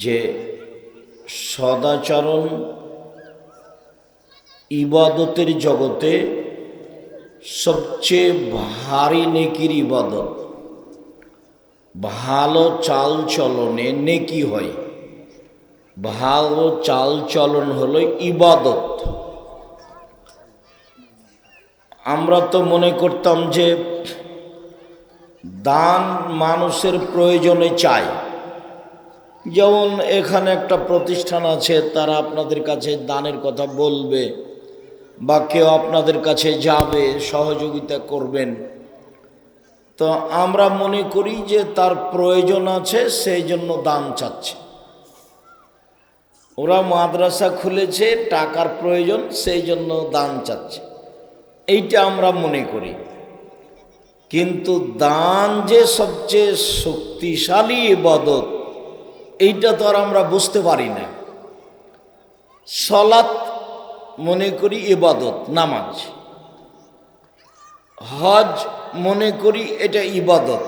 যে সদাচরণ ইবাদতের জগতে সবচেয়ে ভারী নেকির ইবাদত। ভালো চাল চলনে নেকি হয়, ভালো চাল চলন হলো ইবাদত। আমরা তো মনে করতাম যে দান মানুষের প্রয়োজনে চাই। যেমন এখানে একটা প্রতিষ্ঠান আছে, তারা আপনাদের কাছে দানের কথা বলবে বা কেউ আপনাদের কাছে যাবে, সহযোগিতা করবেন, তো আমরা মনে করি যে তার প্রয়োজন আছে, সেই জন্য দান চাচ্ছে। ওরা মাদ্রাসা খুলেছে, টাকার প্রয়োজন, সেই জন্য দান চাচ্ছে, এইটা আমরা মনে করি। কিন্তু দান যে সবচেয়ে শক্তিশালী ইবাদত, এইটা তো আর আমরা বুঝতে পারি না। সালাত মনে করি ইবাদত, নামাজ। হজ মনে করি এটা ইবাদত।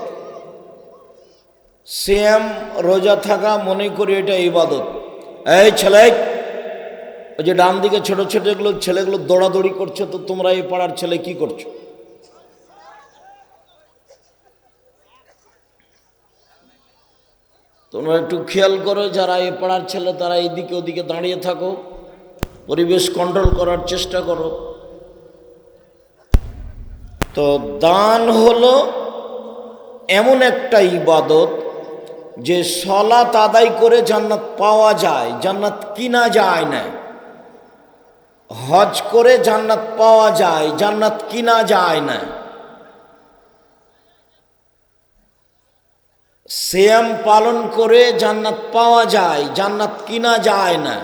সিয়াম রোজা থাকা মনে করি এটা ইবাদত। এই ছেলে, ওই যে ডান দিকে ছোট ছোট ছেলেগুলো দৌড়াদৌড়ি করছে, তো তোমরা এই পাড়ার ছেলে কি করছো? তোমরা একটু খেয়াল করো, যারা এ পাড়ার ছেলে তারা এইদিকে ওদিকে দাঁড়িয়ে থাকো, পরিবেশ কন্ট্রোল করার চেষ্টা করো। তো দান হলো এমন একটা ইবাদত যে সালাত আদায় করে জান্নাত পাওয়া যায়, জান্নাত কিনা যায় না। হজ করে জান্নাত পাওয়া যায়, জান্নাত কিনা যায় না। সিয়াম পালন করে জান্নাত পাওয়া যায়, জান্নাত কিনা যায় না।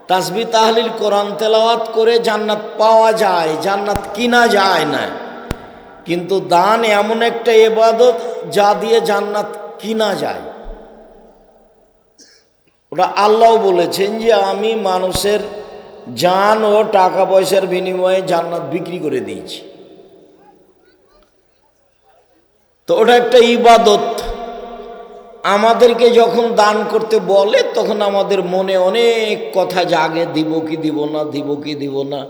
তাসবিহ তাহলিল কোরআন তেলাওয়াত করে জান্নাত পাওয়া যায়, জান্নাত কিনা যায় না। কিন্তু দান এমন একটা ইবাদত যা দিয়ে জান্নাত কিনা যায়। ওটা আল্লাহ বলেছেন যে আমি মানুষের জান ও টাকা পয়সার বিনিময়ে জান্নাত বিক্রি করে দিয়েছি। তো ওটা একটা ইবাদত। আমাদেরকে যখন দান করতে বলে তখন আমাদের মনে অনেক কথা জাগে, দিব কি দিব না, দিব কি দিব না।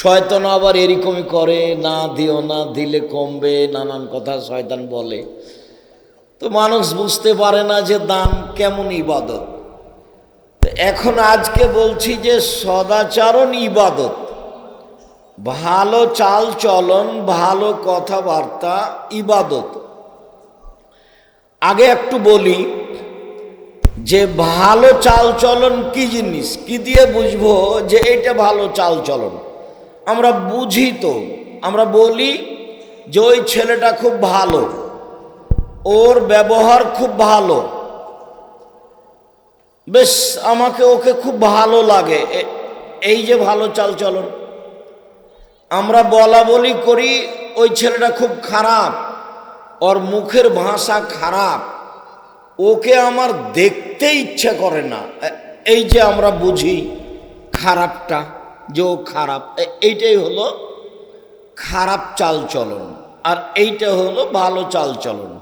শয়তান আবার এরকমই করে, না দিও না, দিলে কমবে, নানান কথা শয়তান বলে। তো মানুষ বুঝতে পারে না যে দান কেমন ইবাদত। এখন আজকে বলছি যে সদাচরণ ইবাদত, ভালো চাল চলন, ভালো কথাবার্তা ইবাদত। আগে একটু বলি যে ভালো চাল চলন কি জিনিস, কি দিয়ে বুঝবো যে এটা ভালো চাল চলন? আমরা বুঝি তো, আমরা বলি যে ওই ছেলেটা খুব ভালো, ওর ব্যবহার খুব ভালো, বেশ আমাকে ওকে খুব ভালো লাগে, এই যে ভালো চাল চলন। আমরা বলা বলি করি ওই ছেলেটা খুব খারাপ, ওর মুখের ভাষা খারাপ, ওকে আমার দেখতে ইচ্ছা করে না। এই যে আমরা বুঝি খারাপটা, যে ও খারাপ, এইটাই হলো খারাপ চাল চলন, আর এইটা হলো ভালো চাল চলন।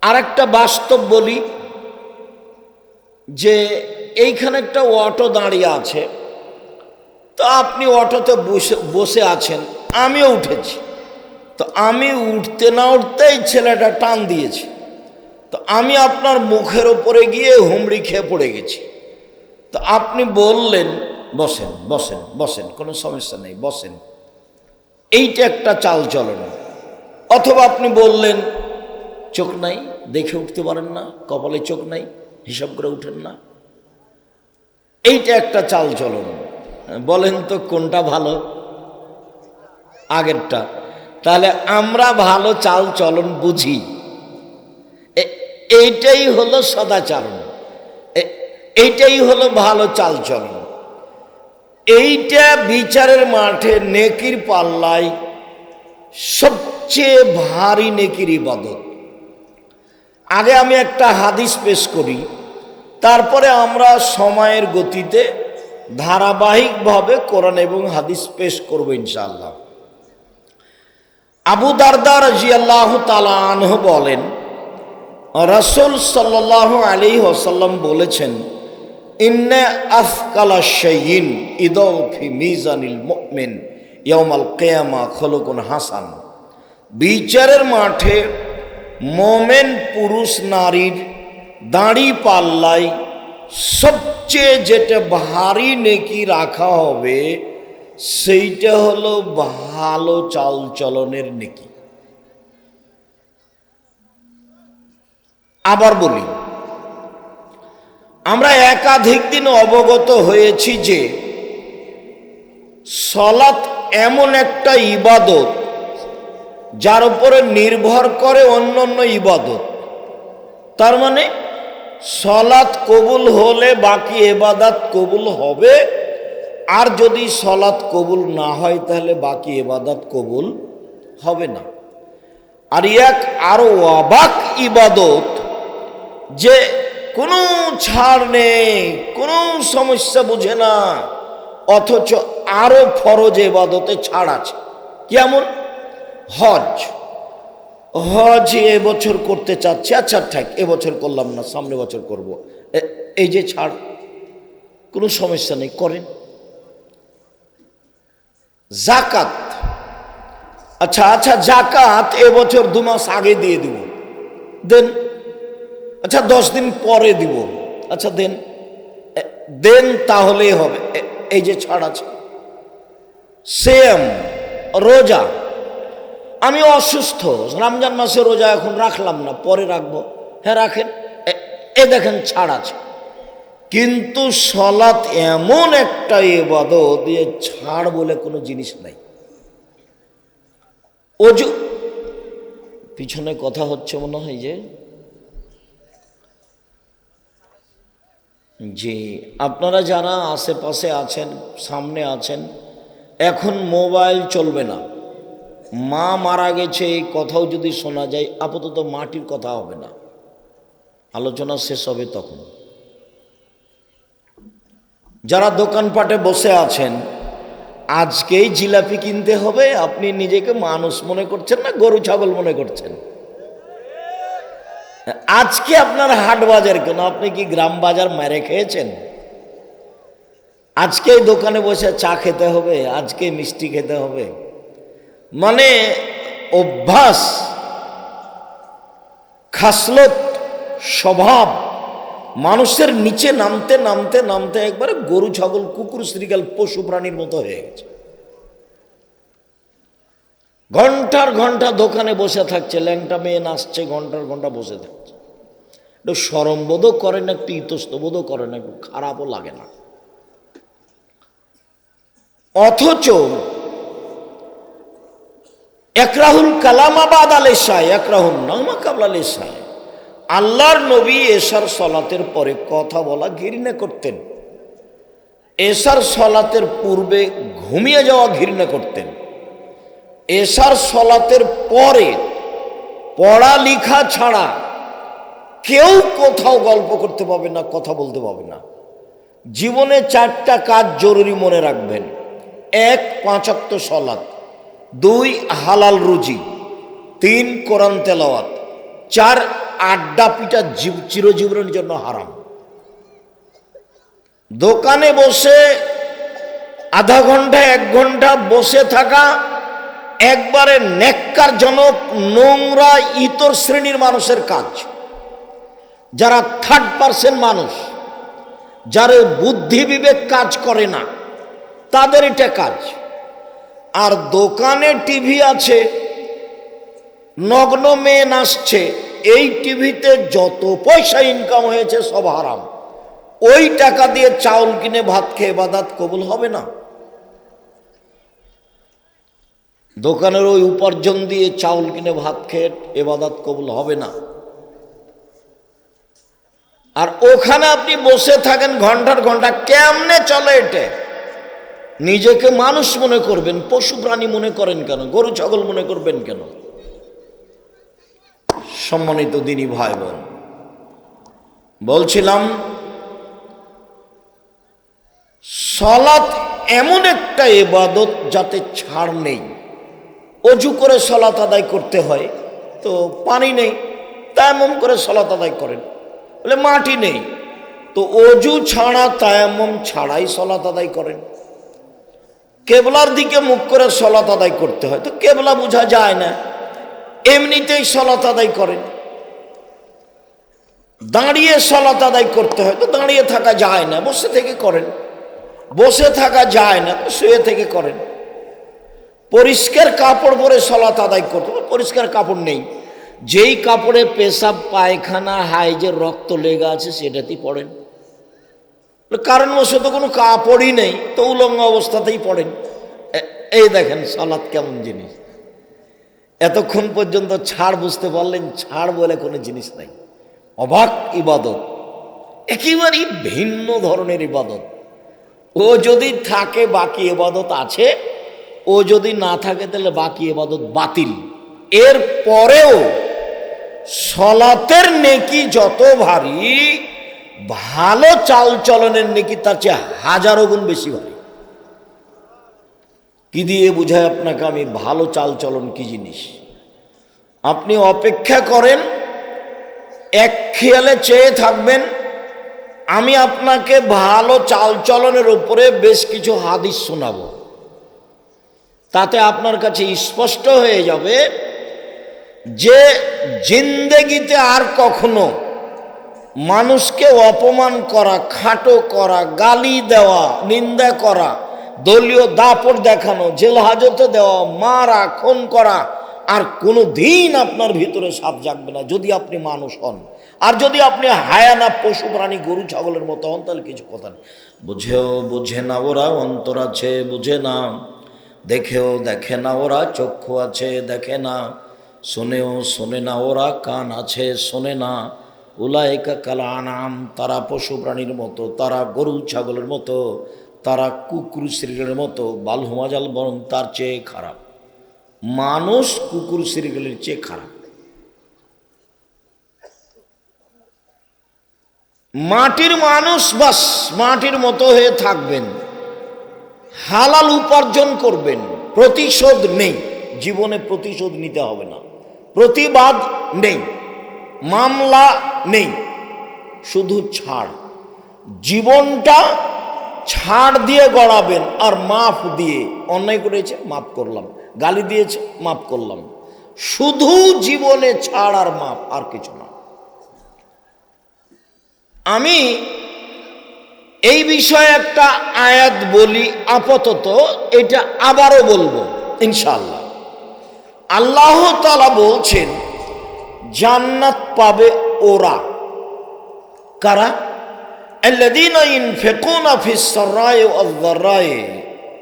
আর একটা বাস্তব বলি যে এইখানে একটা অটো দাঁড়িয়ে আছে, তো আপনি অটোতে বসে আছেন, আমিও উঠেছি। তো আমি উঠতে না উঠতেই ছেলেটা টান দিয়েছে, তো আমি আপনার মুখের ওপরে গিয়ে হুমড়ি খেয়ে পড়ে গেছি। তো আপনি বললেন বসেন বসেন বসেন, কোনো সমস্যা নেই, বসেন। এইটা একটা চাল চলন। অথবা আপনি বললেন চোখ নাই, দেখে উঠতে পারেন না, কপালে চোখ নাই, হিসাব করে উঠেন না, এইটা একটা চাল চলন। বলেন তো কোনটা ভালো? আগেরটা। তাহলে আমরা ভালো চাল চলন বুঝি, এইটাই হলো সদাচরণ, এইটাই হলো ভালো চাল চলন। এইটা বিচারের মাঠে নেকির পাল্লায় সবচেয়ে ভারী নেকির ইবাদত। আগে আমি একটা হাদিস পেশ করি, তারপরে আমরা সময়ের গতিতে ধারাবাহিকভাবে কোরআন এবং হাদিস পেশ করব ইনশাআল্লাহ। আবু দারদা রাদিয়াল্লাহু তাআলা আনহু বলেন, রাসূল সাল্লাল্লাহু আলাইহি ওয়াসাল্লাম বলেছেন, ইন্না আফকালা শাইইন ইদাউ ফি মিজানিল মুমিন ইয়াউমাল কিয়ামা খুলুকুন হাসান। বিচারের মাঠে মোমেন পুরুষ নারীর দাঁড়ি পাল্লায় সবচেয়ে যেটা ভারী নেকি রাখা হবে সেইটা হলো ভালো চাল চলনের নেকি। আবার বলি, আমরা একাধিক দিন অবগত হয়েছি যে সালাত এমন একটা ইবাদত যার উপরে নির্ভর করে অন্যান্য ইবাদত। তার মানে সালাত কবুল হলে বাকি ইবাদত কবুল হবে, আর যদি সালাত কবুল না হয় তাহলে বাকি ইবাদত কবুল হবে না। আর এক আরো অবাক ইবাদত, যে কোনো ছাড় নেই, কোনো সমস্যা বুঝে না, অথচ আরো ফরজ ইবাদতে ছাড় আছে। কেমন? হজ। হজ এবছর করতে চাচ্ছি, আচ্ছা ঠিক এবছর করলাম না, সামনে বছর করব, এই যে ছাড়, কোনো সমস্যা নেই, করেন। জাকাত, আচ্ছা জাকাত এবছর 2 মাস আগে দিয়ে দিব, দেন। আচ্ছা 10 দিন পরে দিব, আচ্ছা দেন, তাহলেই হবে, এই যে ছাড় আছে। সেম রোজা, আমি অসুস্থ, রমজান মাসে রোজা এখন রাখলাম না, পরে রাখবো, হ্যাঁ রাখেন, এ দেখেন ছাড় আছে। কিন্তু সালাত এমন একটা ইবাদত দিয়ে ছাড় বলে কোনো জিনিস নাই। ওযু, পিছনে কথা হচ্ছে মনে হয় যে, জি আপনারা যারা আশেপাশে আছেন, সামনে আছেন, এখন মোবাইল চলবে না। মা মারা গেছে এই কথাও যদি শোনা যায়, আপাতত মাটির কথা হবে না, আলোচনা শেষ হবে তখন। যারা দোকানপাটে বসে আছেন, আজকেই জিলাপি কিনতে হবে, আপনি নিজেকে মানুষ মনে করছেন না গরু ছাগল মনে করছেন? আজকে আপনার হাট বাজার কেন? আপনি কি গ্রাম বাজার মেরে খেয়েছেন? আজকেই দোকানে বসে চা খেতে হবে, আজকে মিষ্টি খেতে হবে, মানে অভ্যাস, খাসলত, স্বভাব মানুষের নিচে নামতে নামতে নামতে একবারে গরু ছাগল কুকুর শ্রীগাল পশু প্রাণীর মতো হয়ে গেছে। ঘন্টার ঘন্টা দোকানে বসে থাকছে, ল্যাংটা মেয়ে নাচছে, ঘন্টার ঘন্টা বসে থাকছে। একটু সরমবোধও করে না, একটু ইতস্তবোধও করে না, একটু খারাপও লাগে না। অথচ একরাহুল কালামা বাদ আল ইশা, একরাহুল নামা কাবলা আল ইশা, আল্লাহর নবী এশার সলাতের পরে কথা বলা ঘৃণা করতেন, এশার সলাতের পূর্বে ঘুমিয়ে যাওয়া ঘৃণা করতেন, এশার সলাতের পরে পড়ালেখা ছাড়া কেউ কোথাও গল্প করতে পাবে না, কথা বলতে পাবে না। জীবনে 4টা কাজ জরুরি মনে রাখবেন: 1 5 ওয়াক্ত সলাত, 2 হালাল রুজি, 3 কোরআন তেলাওয়াত, 4 আড্ডা পিটা চিরজীবনের জন্য হারাম। দোকানে বসে আধা ঘন্টা 1 ঘন্টা বসে থাকা একবারে নেককারজনক, নোংরা, ইতর শ্রেণীর মানুষের কাজ। যারা 3rd মানুষ, যার বুদ্ধি বিবেক কাজ করে না, তাদের এটা কাজ। আর দোকানে টিভি আছে, নগ্ন মেয়ে নাচছে, এই টিভিতে যত পয়সা ইনকাম হয়েছে সব হারাম। ওই টাকা দিয়ে চাউল কিনে ভাত খেয়ে ইবাদত কবুল হবে না। দোকানের ওই উপার্জন দিয়ে চাউল কিনে ভাত খেয়ে ইবাদত কবুল হবে না। আর ওখানে আপনি বসে থাকেন ঘন্টার ঘন্টা, কেমনে চলে এটা? নিজেকে মানুষ মনে করবেন, পশু প্রাণী মনে করেন কেন? গরু ছাগল মনে করবেন কেন? সম্মানিত দিনী ভাই বোন, বলছিলাম সালাত এমন একটা ইবাদত যাতে ছাড় নেই। অজু করে সালাত আদায় করতে হয়, তো পানি নেই, তায়াম্মুম করে সালাত আদায় করেন। বলে মাটি নেই, তো অজু ছাড়া তায়াম্মুম ছাড়াই সালাত আদায় করেন। কেবলার দিকে মুখ করে সালাত আদায় করতে হয়, তো কেবলা বোঝা যায় না, এমনিতেই সালাত আদায় করেন। দাঁড়িয়ে সালাত আদায় করতে হয়, তো দাঁড়িয়ে থাকা যায় না, বসে থেকে করেন। বসে থাকা যায় না, তো শুয়ে থেকে করেন। পরিষ্কার কাপড় পরে সালাত আদায় করতে হবে, পরিষ্কার কাপড় নেই, যেই কাপড়ে পেশাব পায়খানা হাইজের রক্ত লেগে আছে সেটাতেই পড়েন। কারণবশত কোনো কাপড়ই নেই, তো উলঙ্গ অবস্থাতেই পড়েন। এই দেখেন সালাত কেমন জিনিস। এতক্ষণ পর্যন্ত ছাড় বুঝতে পারলেন, ছাড় বলে কোনো জিনিস নাই। অবাক ইবাদত, একেবারেই ভিন্ন ধরনের ইবাদত। ও যদি থাকে বাকি ইবাদত আছে, ও যদি না থাকে তাহলে বাকি ইবাদত বাতিল। এর পরেও সলাতের নেকি যত ভারী, ভালো চাল চলনের নেকি তার চেয়ে হাজারো গুণ বেশি ভারী। কি দিয়ে বুঝায় আপনাকে আমি ভালো চাল চলন কি জিনিস? আপনি অপেক্ষা করেন, এক খেয়ালে চেয়ে থাকবেন, আমি আপনাকে ভালো চাল চলনের উপরে বেশ কিছু হাদিস শোনাবো। তাতে আপনার কাছে স্পষ্ট হয়ে যাবে যে জিন্দেগিতে আর কখনো মানুষকে অপমান করা, খাটো করা, গালি দেওয়া, নিন্দা করা, দলীয় দাপট দেখানো, জেল হাজতে দেওয়া, মারা, খুন করা আর কোনো দিন আপনার ভিতরে সাপ জাগবে না, যদি আপনি মানুষ হন। আর যদি আপনি হায়ানা, পশু প্রাণী, গরু ছাগলের মতো হন, তাহলে কিছু কথা নেই। বুঝেও বোঝে না ওরা, অন্তর আছে বুঝে না, দেখেও দেখে না ওরা, চক্ষু আছে দেখে না, শোনেও শোনে না ওরা, কান আছে শোনে না। উলাইকা কাল আনাম, তারা পশু প্রাণীর মতো, তারা গরু ছাগলের মতো, তারা কুকুর শ্রীগলের মতো, বালহুমাজাল, বরং তার চেয়ে খারাপ। মানুষ কুকুর শ্রীগলের চেয়ে খারাপ। মাটির মানুষ, বাস মাটির মতো হয়ে থাকবেন, হালাল উপার্জন করবেন, প্রতিশোধ নেই, জীবনে প্রতিশোধ নিতে হবে না, প্রতিবাদ নেই, মামলা নেই, শুধু ছাড়। জীবনটা ছাড় দিয়ে গড়াবেন আর মাফ দিয়ে। অন্যায় করেছে মাফ করলাম, গালি দিয়েছে মাফ করলাম, শুধু জীবনে ছাড় আর মাফ, আর কিছু না। আমি এই বিষয়ে একটা আয়াত বলি আপাতত, এটা আবারও বলবো ইনশাআল্লাহ। আল্লাহ তাআলা বলছেন জান্নাত পাবে ওরা, কারা? আল্লাযীনা ইনফিকুনা ফিস সাররাই ওয়াল যাররাই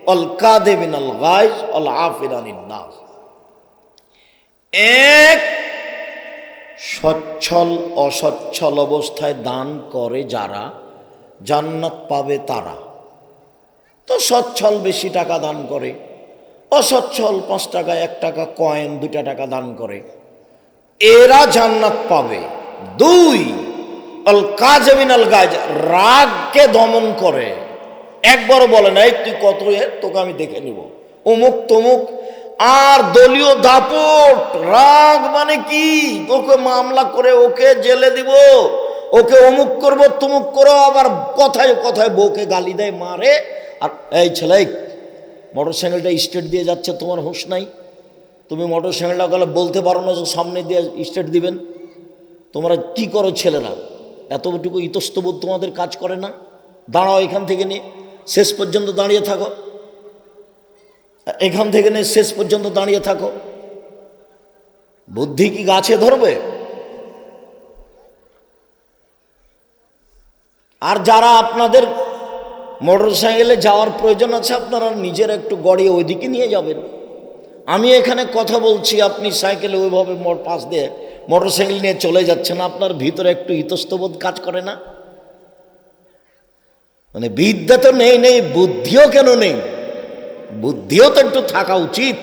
ওয়াল কাযিমিনাল গায়জ ওয়াল আফিনা আনিন নাস। এক, সচ্ছল অসচ্ছল অবস্থায় দান করে যারা, জান্নাত পাবে তারা। তো সচ্ছল বেশি টাকা দান করে, অসচ্ছল 5 টাকা, 1 টাকা কয়েন, 2 টাকা দান করে, এরা জান্নাত পাবে। 2, অল কাযিমিনাল গায়জ, রাগকে দমন করে। একবারও বলে না এই তুই কত তোকে আমি দেখে নিব, অমুক তমুক। আর দলীয় দাপট, রাগ মানে কি? ওকে মামলা করে ওকে জেলে দিব, ওকে অমুক করবো তমুক করো, আবার কথায় কথায় বউকে গালি দেয়, মারে। আর এই ছেলে, মোটর সাইকেলটা স্টেট দিয়ে যাচ্ছে, তোমার হুঁশ নাই? তুমি মোটর সাইকেলটা গেলে বলতে পারো না যে সামনে দিয়ে স্টেট দিবেন? তোমরা কি করো ছেলেরা? এতটুকু ইতস্তবোধ তোমাদের কাজ করে না? দাঁড়াও, এখান থেকে নিয়ে শেষ পর্যন্ত দাঁড়িয়ে থাকো, এখান থেকে নিয়ে শেষ পর্যন্ত দাঁড়িয়ে থাকো। বুদ্ধি কি গাছে ধরবে? আর যারা আপনাদের মোটর সাইকেলে যাওয়ার প্রয়োজন আছে, আপনারা নিজের একটু গড়িয়ে ওইদিকে নিয়ে যাবেন। আমি এখানে কথা বলছি, আপনি সাইকেলে ওইভাবে পাশ দিয়ে মোটর সাইকেল নিয়ে চলে যাচ্ছেন, আপনার ভিতরে একটু ইতস্তবোধ কাজ করে না? মানে বিদ্যা তো নেই, বুদ্ধিও কেন নেই? বুদ্ধিও তো একটু থাকা উচিত।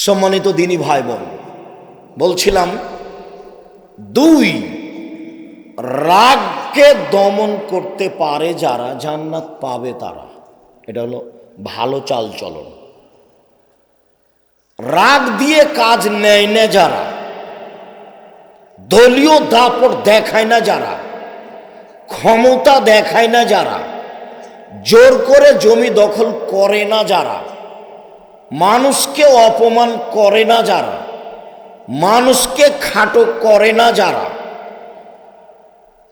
সম্মানিত দিনী ভাই বোন, বলছিলাম 2, রাগকে দমন করতে পারে যারা, জান্নাত পাবে তারা। এটা হলো ভালো চাল চলন। রাগ দিয়ে কাজ নেয় না যারা, দলীয় দাপট দেখায় না যারা, ক্ষমতা দেখায় না যারা, জোর করে জমি দখল করে না যারা, মানুষকে অপমান করে না যারা, মানুষকে খাটো করে না যারা,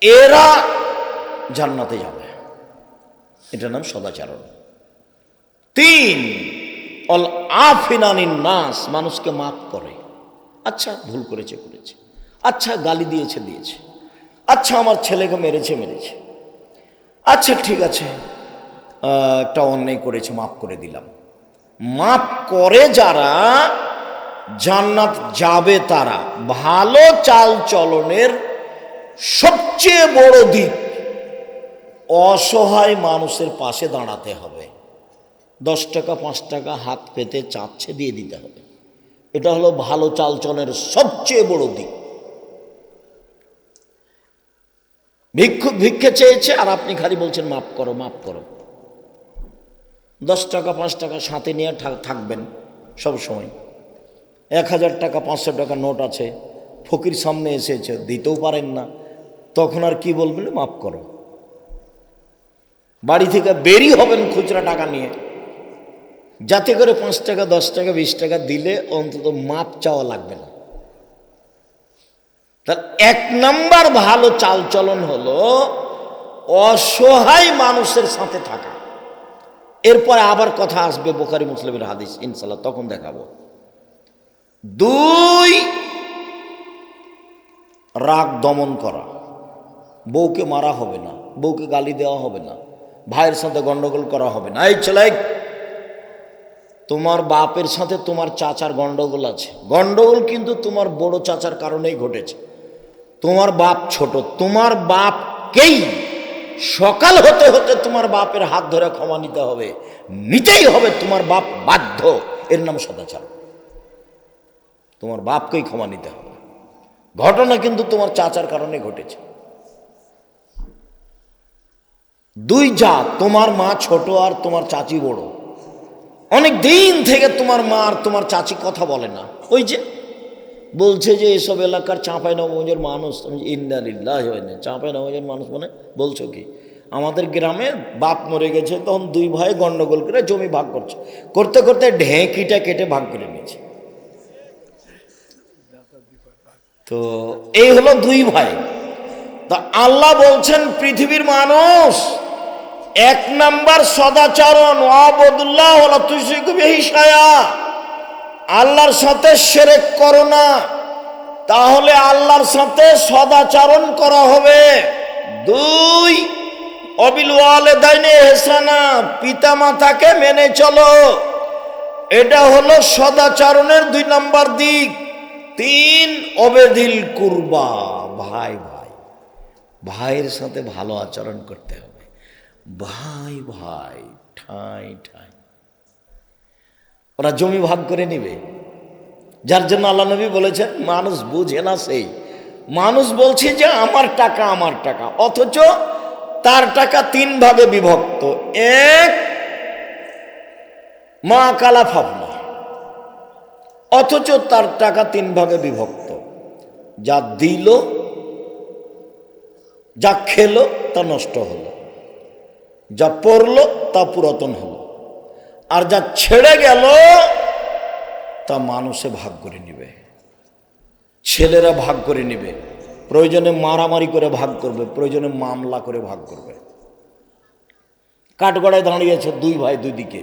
এরা জান্নাতে যাবে। এটার নাম সদাচরণ। 3, অল আফিনানিন নাস, মানুষকে মাফ করে। আচ্ছা ভুল করেছে, আচ্ছা গালি দিয়েছে, আচ্ছা আমার ছেলেকে মেরেছে, আচ্ছা ঠিক আছে একটা অন্যায় করেছে, মাফ করে দিলাম। মাফ করে যারা জান্নাত যাবে তারা। ভালো চাল চলনের সবচেয়ে বড় দিক, অসহায় মানুষের পাশে দাঁড়াতে হবে। 10 টাকা 5 টাকা হাত পেতে চাচ্ছে দিয়ে দিতে হবে। এটা হলো ভালো চাল চলনের সবচেয়ে বড় দিক। ভিক্ষুক ভিক্ষে চেয়েছে আর আপনি খালি বলছেন মাফ করো, মাফ করো। 10 টাকা 5 টাকা সাথে নিয়ে থাকবেন সব সময়। 1000 টাকা 500 টাকা নোট আছে, ফকির সামনে এসেছে, দিতেও পারেন না, তখন আর কি বলবেন? মাফ করো। বাড়ি থেকে বেরিয়ে হবেন খুচরা টাকা নিয়ে, যাতে করে 5 টাকা 10 টাকা 20 টাকা দিলে অন্তত মাপ চাওয়া লাগবে না। তার 1 নাম্বার ভালো চালচলন হলো অসহায় মানুষের সাথে থাকা। এরপরে আবার কথা আসবে বুখারী মুসলিমের হাদিস, ইনশাআল্লাহ তখন দেখাবো। 2, রাগ দমন করা। বউকে মারা হবে না, বউকে গালি দেওয়া হবে না, ভাইয়ের সাথে গন্ডগোল করা হবে না। এই ছেলে, তোমার বাপের সাথে তোমার চাচার গন্ডগোল আছে, গন্ডগোল কিন্তু তোমার বড় চাচার কারণেই ঘটেছে। তোমার বাপ ছোট, তোমার বাপকেই সকাল হতে হতে তোমার বাপের হাত ধরে ক্ষমা নিতে হবে, নিতেই হবে, তোমার বাপ বাধ্য। এর নাম সদাচার। তোমার বাপকেই ক্ষমা নিতে হবে। ঘটনা কিন্তু তোমার চাচার কারণে ঘটেছে। 2 জাত, তোমার মা ছোট আর তোমার চাচি বড়। অনেক দিন থেকে তোমার মা আর তোমার চাচি কথা বলে না। ওই যে বলছে যে এসব এলাকার চাঁপাইনবাবগঞ্জের মানুষ, ইন্নালিল্লাহি ওয়া ইন্না, চাঁপাইনবাবগঞ্জের মানুষ মানে বলছো কি? আমাদের গ্রামে বাপ মরে গেছে, তখন 2 ভাই গন্ডগোল করে জমি ভাগ করছে, করতে করতে ঢেঁকিটা কেটে ভাগ করে নিয়েছে। তো এই হলো 2 ভাই। তা আল্লাহ বলছেন পৃথিবীর মানুষ, 1 নাম্বার সদাচরণ, ওয়াবুদুল্লাহ ওয়ালা তুশরিকু বিহি শাইআ, আল্লাহর সাথে শিরক করো না, তাহলে আল্লাহর সাথে সদাচরণ করা হবে। 2, অবিল ওয়ালিদাইনি ইহসানা, পিতা মাতাকে মেনে চলো। এটা হলো সদাচরণের 2 নাম্বার দিক। 3, অবেদিল কুরবা, ভাই ভাই, ভাইয়ের সাথে ভালো আচরণ করতে হবে। ভাই ভাই ঠাই ঠাই, ওরা জমি ভাগ করে নিবে, যার জন্য আল্লাহ নবী বলেছেন মানুষ বুঝে না সেই মানুষ বলছে যে আমার টাকা আমার টাকা, অথচ তার টাকা 3 ভাগে বিভক্ত। 1, মা কালা ফাফনা, অথচ তার টাকা 3 ভাগে বিভক্ত। যা দিল, যা খেলো তা নষ্ট হলো, যা পড়লো তা পুরাতন হলো, আর যা ছেড়ে গেল তা মানুষে ভাগ করে নিবে, ছেলেরা ভাগ করে নিবে, প্রয়োজনে মারামারি করে ভাগ করবে, প্রয়োজনে মামলা করে ভাগ করবে। কাঠগড়ায় দাঁড়িয়েছে 2 ভাই 2 দিকে,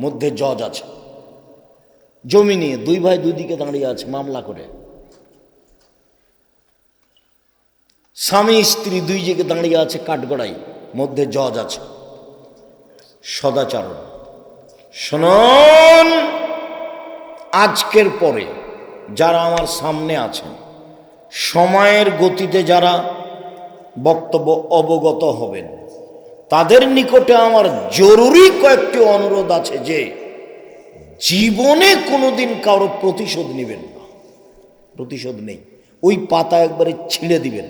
মধ্যে জজ আছে, জমি নিয়ে 2 ভাই 2 দিকে দাঁড়িয়ে আছে মামলা করে। স্বামী স্ত্রী 2 দিকে দাঁড়িয়ে আছে কাঠগড়ায়, মধ্যে জজ আছে। সদাচরণ। শুনুন, আজকের পরে যারা আমার সামনে আছেন, সময়ের গতিতে যারা বক্তব্য অবগত হবেন, তাদের নিকটে আমার জরুরি কয়েকটি অনুরোধ আছে যে জীবনে কোনোদিন কারো প্রতিশোধ নেবেন না। প্রতিশোধ নেই, ওই পাতা একবারে ছিঁড়ে দিবেন।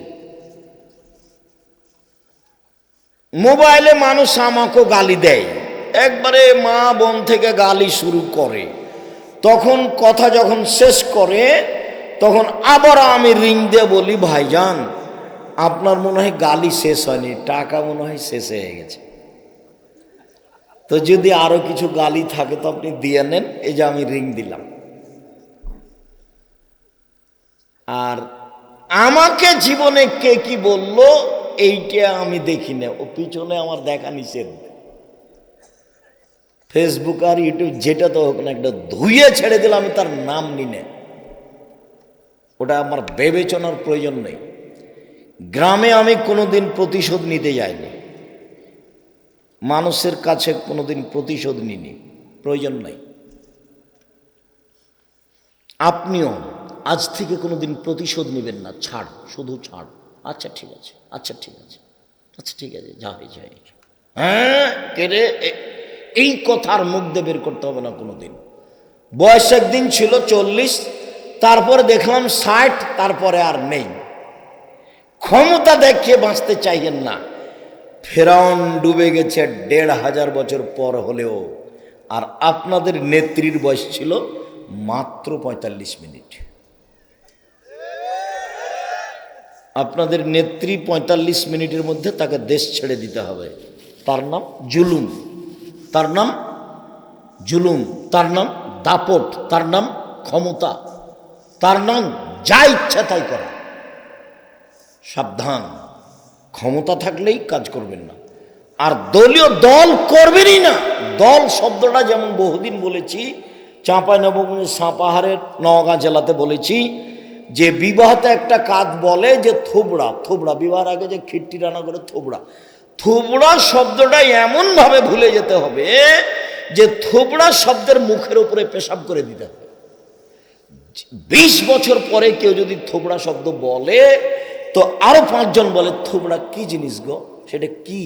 মোবাইলে মানুষ আমাকে গালি দেয়, একবারে মা বোন থেকে গালি শুরু করে, তখন কথা যখন শেষ করে তখন আবার আমি রিং দিয়ে বলি, ভাইজান আপনার মনে হয় গালি শেষ হয়নি, টাকা মনে হয় শেষ হয়ে গেছে, তো যদি আরো কিছু গালি থাকে তো আপনি দিয়ে নেন, এই যে আমি রিং দিলাম। আর আমাকে জীবনে কে কি বললো এইটা আমি দেখি না, ও পিছনে আমার দেখা নিষেধ। ফেসবুক আর ইউটিউব যেটা তো হোক না, একটা ধুয়ে ছেড়ে দিলে আমি তার নাম নিনে, ওটা আমার বিবেচনার প্রয়োজন নেই। গ্রামে আমি কোনোদিন প্রতিশোধ নিতে যাইনি, মানুষের কাছে কোনোদিন প্রতিশোধ নিনি, প্রয়োজন নাই। আপনিও আজ থেকে কোনোদিন প্রতিশোধ নেবেন না, ছাড়, শুধু ছাড়। আচ্ছা ঠিক আছে, আচ্ছা ঠিক আছে, আচ্ছা ঠিক আছে, যা হয়ে যায়। হ্যাঁ কেরে, এই কথার মুখ দিয়ে বের করতে হবে না কোনোদিন। বয়স একদিন ছিল 40, তারপরে দেখলাম 60, তারপরে আর নেই। ক্ষমতা দেখিয়ে বাঁচতে চাইছেন না। ফেরাউন ডুবে গেছে 1500 বছর পর হলেও, আর আপনাদের নেত্রীর বয়স ছিল মাত্র 45 মিনিট। আপনাদের নেত্রী 45 মিনিটের মধ্যে তাকে দেশ ছেড়ে দিতে হবে। তার নাম জুলুম, তার নাম জুলুম, তার নাম দাপট, তার নাম ক্ষমতা, তার নাম যা ইচ্ছা তাই করা। সাবধান, ক্ষমতা থাকলেই কাজ করবেন না, আর দলীয় দল করবেনই না। দল শব্দটা যেমন বহুদিন বলেছি, চাঁপাইনবাবগঞ্জ সাপাহারের নওগাঁ জেলাতে বলেছি যে বিবাহতে একটা কাজ বলে যে থোবড়া, থোবড়া, বিবাহের আগে যে খিট্টি রান্না করে থোবড়া, থোবড়া শব্দটা এমনভাবে ভুলে যেতে হবে যে থোবড়া শব্দের মুখের উপরে পেশাব করে দিতে হবে। 20 বছর পরে কেউ যদি থোবড়া শব্দ বলে তো আরো 5 জন বলে থোবড়া কি জিনিস গো, সেটা কি,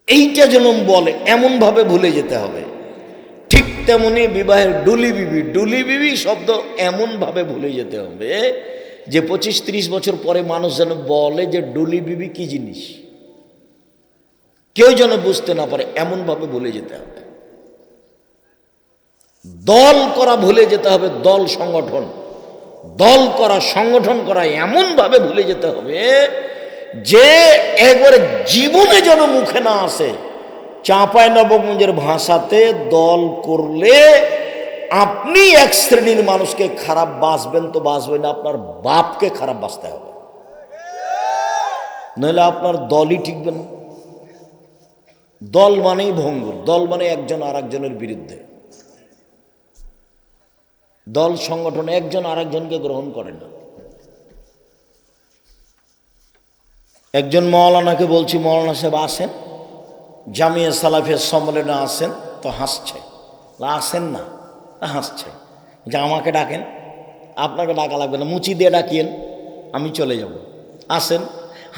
এইটা যেন বলে, এমন ভাবে ভুলে যেতে হবে। ঠিক তেমনি বিবাহের ডুলি বিবি, ডুলি বিবি শব্দ এমন ভাবে ভুলে যেতে হবে যে 25-30 বছর পরে মানুষ যেন বলে যে ডুলি বিবি কি জিনিস, কেউ যেন বুঝতে না পারে, এমন ভাবে ভুলে যেতে হবে। দল করা ভুলে যেতে হবে, দল সংগঠন, দল করা, সংগঠন করা এমন ভাবে ভুলে যেতে হবে যে একবারে জীবনে যেন মুখে না আসে। চাঁপাইনবাবগঞ্জের ভাষাতে দল করলে আপনি এক শ্রেণীর মানুষকে খারাপ বাসবেন তো বাসবেন, আপনার বাপকে খারাপ বাসতে হবে, নইলে আপনার দলই টিকবে না। দল মানেই ভঙ্গুর, দল মানে একজন আর একজনের বিরুদ্ধে। দল সংগঠন একজন আরেকজনকে গ্রহণ করে না। একজন মৌলানাকে বলছি, মৌলানা সাহেব আসেন, জামিয়া সালাফিয়া সম্মেলনে আসেন, তো হাসছে, আসেন না, হাসছে, যে আমাকে ডাকেন, আপনাকে ডাকা লাগবে না, মুচি দিয়ে ডাকিয়েন, আমি চলে যাব, আসেন,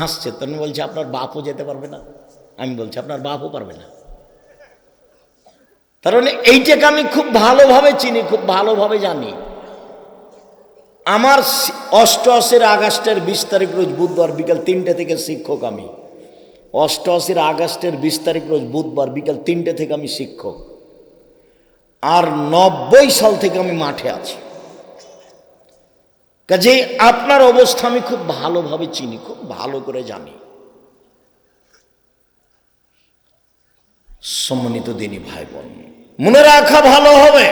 হাসছে। তখন বলছে আপনার বাপও যেতে পারবে না, আমি বলছি আপনার বাপও পারবে না। তার মানে এইটাকে আমি খুব ভালোভাবে চিনি, খুব ভালোভাবে জানি। আমার 88 আগস্টের 20 তারিখ রোজ বুধবার বিকাল 3টে থেকে শিক্ষক আমি। 88 আগস্টের 20 তারিখ রোজ বুধবার বিকাল 3টে থেকে আমি শিক্ষক, আর 90 সাল থেকে আমি মাঠে আছি। কাজেই আপনার অবস্থা আমি খুব ভালোভাবে চিনি, খুব ভালো করে জানি। সম্মানিত দিনী ভাই বোন, মনে রাখা ভালো হবে